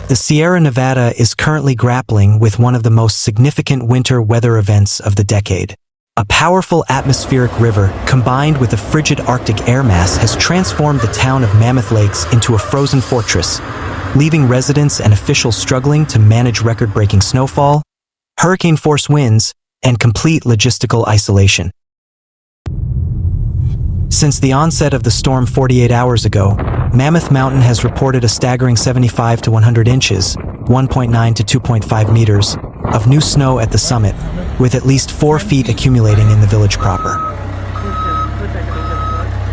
The Sierra Nevada is currently grappling with one of the most significant winter weather events of the decade. A powerful atmospheric river, combined with a frigid Arctic air mass, has transformed the town of Mammoth Lakes into a frozen fortress, leaving residents and officials struggling to manage record-breaking snowfall, hurricane-force winds, and complete logistical isolation. Since the onset of the storm 48 hours ago, Mammoth Mountain has reported a staggering 75 to 100 inches, 1.9 to 2.5 meters, of new snow at the summit, with at least 4 feet accumulating in the village proper.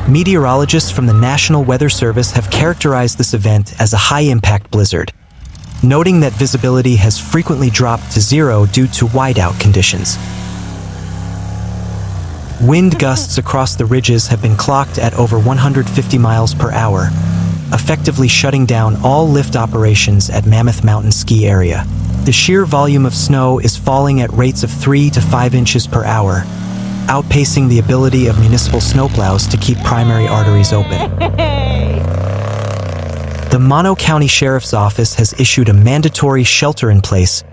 Meteorologists from the National Weather Service have characterized this event as a high-impact blizzard, noting that visibility has frequently dropped to zero due to whiteout conditions. Wind gusts across the ridges have been clocked at over 150 miles per hour, effectively shutting down all lift operations at Mammoth Mountain Ski Area. The sheer volume of snow is falling at rates of 3 to 5 inches per hour, outpacing the ability of municipal snowplows to keep primary arteries open. The Mono County Sheriff's Office has issued a mandatory shelter-in-place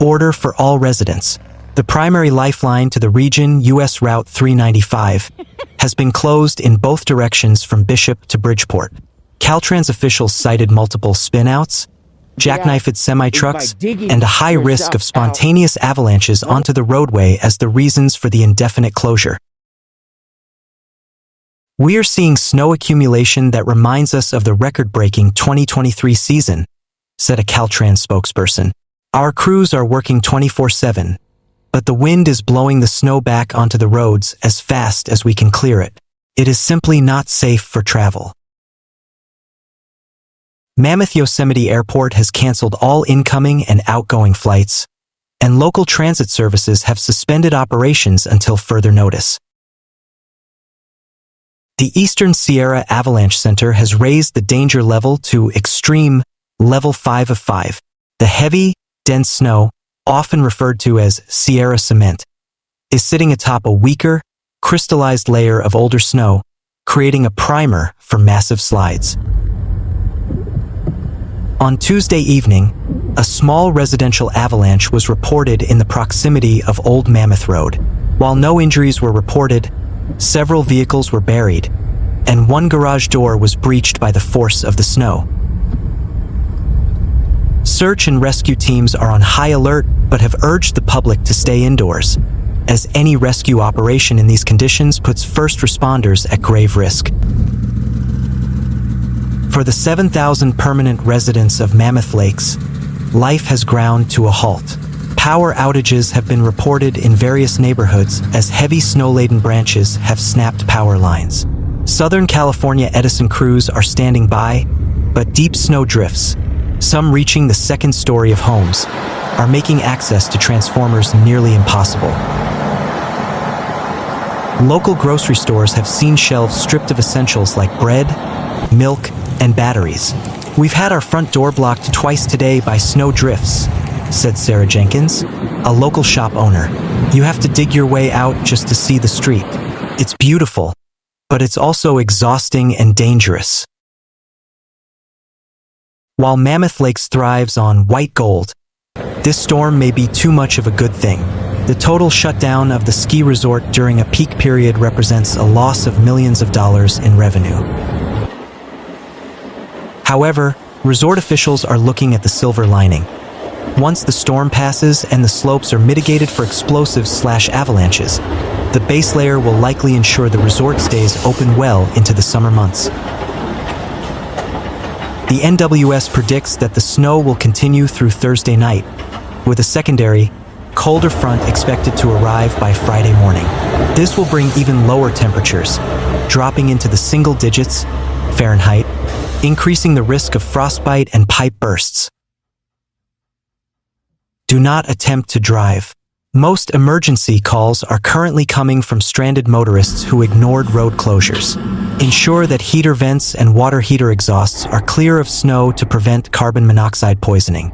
order for all residents. The primary lifeline to the region, U.S. Route 395, has been closed in both directions from Bishop to Bridgeport. Caltrans officials cited multiple spinouts, jackknifed semi-trucks, and a high risk of spontaneous avalanches onto the roadway as the reasons for the indefinite closure. We are seeing snow accumulation that reminds us of the record-breaking 2023 season, said a Caltrans spokesperson. Our crews are working 24/7. But the wind is blowing the snow back onto the roads as fast as we can clear it. It is simply not safe for travel. Mammoth Yosemite Airport has canceled all incoming and outgoing flights, and local transit services have suspended operations until further notice. The Eastern Sierra Avalanche Center has raised the danger level to extreme level 5 of 5. The heavy, dense snow, often referred to as Sierra cement, is sitting atop a weaker, crystallized layer of older snow, creating a primer for massive slides. On Tuesday evening, a small residential avalanche was reported in the proximity of Old Mammoth Road. While no injuries were reported, several vehicles were buried, and one garage door was breached by the force of the snow. Search and rescue teams are on high alert but have urged the public to stay indoors, as any rescue operation in these conditions puts first responders at grave risk. For the 7,000 permanent residents of Mammoth Lakes, life has ground to a halt. Power outages have been reported in various neighborhoods as heavy snow-laden branches have snapped power lines. Southern California Edison crews are standing by, but deep snow drifts, some reaching the second story of homes, are making access to transformers nearly impossible. Local grocery stores have seen shelves stripped of essentials like bread, milk, and batteries. We've had our front door blocked twice today by snow drifts, said Sarah Jenkins, a local shop owner. You have to dig your way out just to see the street. It's beautiful, but it's also exhausting and dangerous. While Mammoth Lakes thrives on white gold, this storm may be too much of a good thing. The total shutdown of the ski resort during a peak period represents a loss of millions of dollars in revenue. However, resort officials are looking at the silver lining. Once the storm passes and the slopes are mitigated for explosives/avalanches, the base layer will likely ensure the resort stays open well into the summer months. The NWS predicts that the snow will continue through Thursday night, with a secondary, colder front expected to arrive by Friday morning. This will bring even lower temperatures, dropping into the single digits Fahrenheit, increasing the risk of frostbite and pipe bursts. Do not attempt to drive. Most emergency calls are currently coming from stranded motorists who ignored road closures. Ensure that heater vents and water heater exhausts are clear of snow to prevent carbon monoxide poisoning.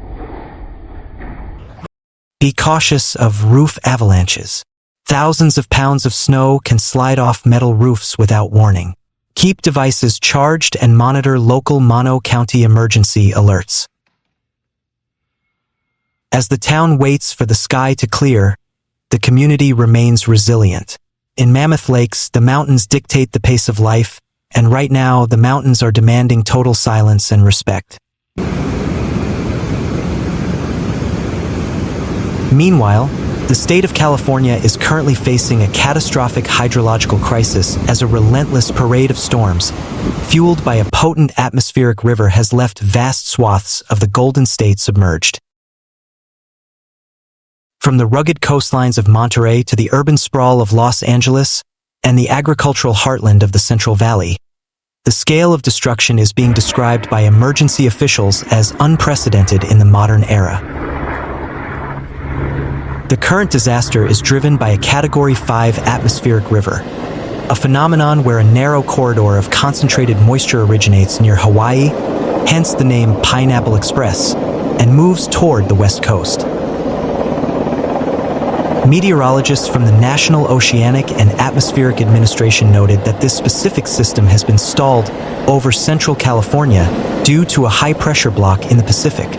Be cautious of roof avalanches. Thousands of pounds of snow can slide off metal roofs without warning. Keep devices charged and monitor local Mono County emergency alerts. As the town waits for the sky to clear, the community remains resilient. In Mammoth Lakes, the mountains dictate the pace of life, and right now, the mountains are demanding total silence and respect. Meanwhile, the state of California is currently facing a catastrophic hydrological crisis as a relentless parade of storms, fueled by a potent atmospheric river, has left vast swaths of the Golden State submerged. From the rugged coastlines of Monterey to the urban sprawl of Los Angeles and the agricultural heartland of the Central Valley, the scale of destruction is being described by emergency officials as unprecedented in the modern era. The current disaster is driven by a Category 5 atmospheric river, a phenomenon where a narrow corridor of concentrated moisture originates near Hawaii, hence the name Pineapple Express, and moves toward the west coast. Meteorologists from the National Oceanic and Atmospheric Administration noted that this specific system has been stalled over central California due to a high-pressure block in the Pacific.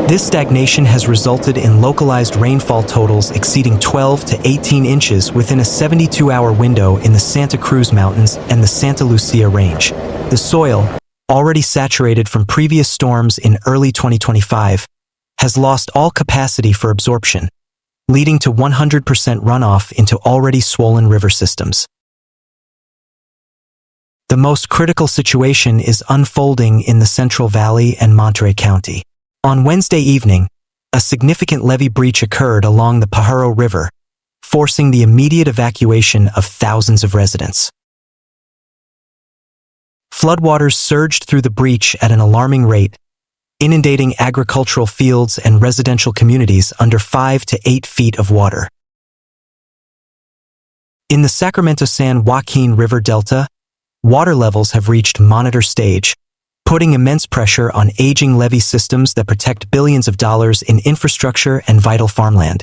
This stagnation has resulted in localized rainfall totals exceeding 12 to 18 inches within a 72-hour window in the Santa Cruz Mountains and the Santa Lucia Range. The soil, already saturated from previous storms in early 2025, has lost all capacity for absorption, leading to 100% runoff into already swollen river systems. The most critical situation is unfolding in the Central Valley and Monterey County. On Wednesday evening, a significant levee breach occurred along the Pajaro River, forcing the immediate evacuation of thousands of residents. Floodwaters surged through the breach at an alarming rate, inundating agricultural fields and residential communities under 5 to 8 feet of water. In the Sacramento-San Joaquin River Delta, water levels have reached monitor stage, putting immense pressure on aging levee systems that protect billions of dollars in infrastructure and vital farmland.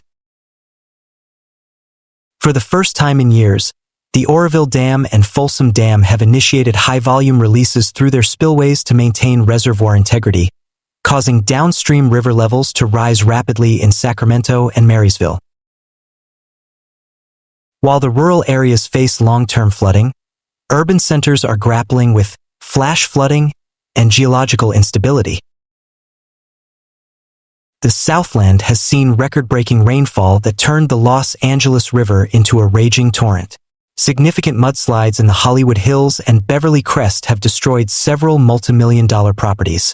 For the first time in years, the Oroville Dam and Folsom Dam have initiated high-volume releases through their spillways to maintain reservoir integrity, causing downstream river levels to rise rapidly in Sacramento and Marysville. While the rural areas face long-term flooding, urban centers are grappling with flash flooding and geological instability. The Southland has seen record-breaking rainfall that turned the Los Angeles River into a raging torrent. Significant mudslides in the Hollywood Hills and Beverly Crest have destroyed several multi-million-dollar properties,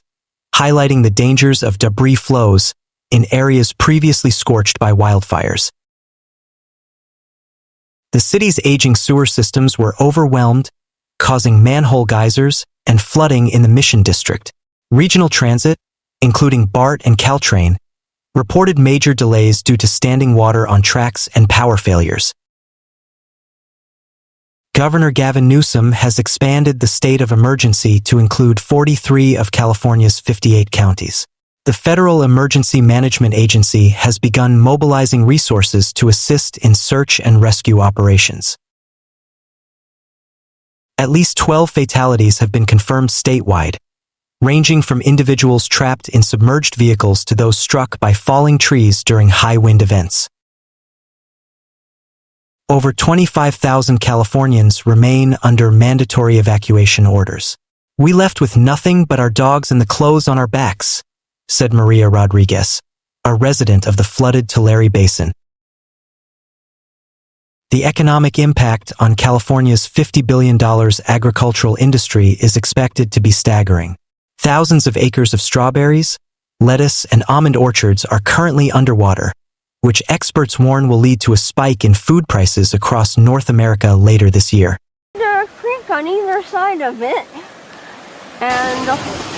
highlighting the dangers of debris flows in areas previously scorched by wildfires. The city's aging sewer systems were overwhelmed, causing manhole geysers and flooding in the Mission District. Regional transit, including BART and Caltrain, reported major delays due to standing water on tracks and power failures. Governor Gavin Newsom has expanded the state of emergency to include 43 of California's 58 counties. The Federal Emergency Management Agency has begun mobilizing resources to assist in search and rescue operations. At least 12 fatalities have been confirmed statewide, ranging from individuals trapped in submerged vehicles to those struck by falling trees during high wind events. Over 25,000 Californians remain under mandatory evacuation orders. "We left with nothing but our dogs and the clothes on our backs," said Maria Rodriguez, a resident of the flooded Tulare Basin. The economic impact on California's $50 billion agricultural industry is expected to be staggering. Thousands of acres of strawberries, lettuce, and almond orchards are currently underwater, which experts warn will lead to a spike in food prices across North America later this year. There's a creek on either side of it, and